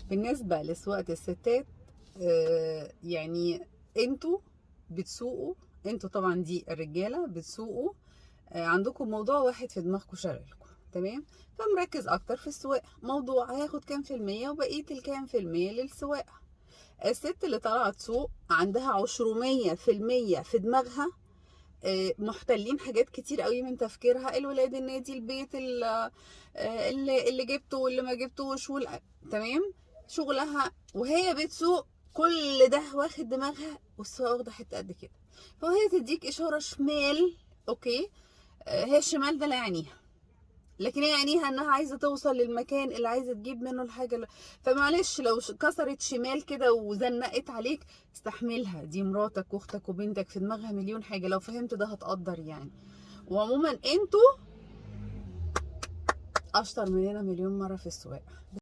بالنسبة لسواقة الستات، يعني انتوا بتسوقوا، انتوا طبعا دي الرجالة بتسوقوا، عندكم موضوع واحد في دماغكم شاغلكم، تمام؟ فمركز اكتر في السواقة، موضوع هياخد كام في المية وبقية الكام في المية للسواقة. الست اللي طالعة تسوق عندها 200% في دماغها، محتلين حاجات كتير قوي من تفكيرها، الولاد، النادي، البيت، اللي جبته واللي ما جبتوش تمام، شغلها، وهي بتسوق كل ده واخد دماغها، والسواقه واخده حته قد كده. فهي تديك اشاره شمال، اوكي، هي الشمال ده لا يعنيها، لكن هي عينيها انها عايزه توصل للمكان اللي عايزه تجيب منه الحاجه فمعلش لو كسرت شمال كده وزنقت عليك، استحملها، دي مراتك واختك وبنتك، في دماغها مليون حاجه، لو فهمت ده هتقدر يعني. وعموما انتوا اشطر مننا مليون مره في السواقه.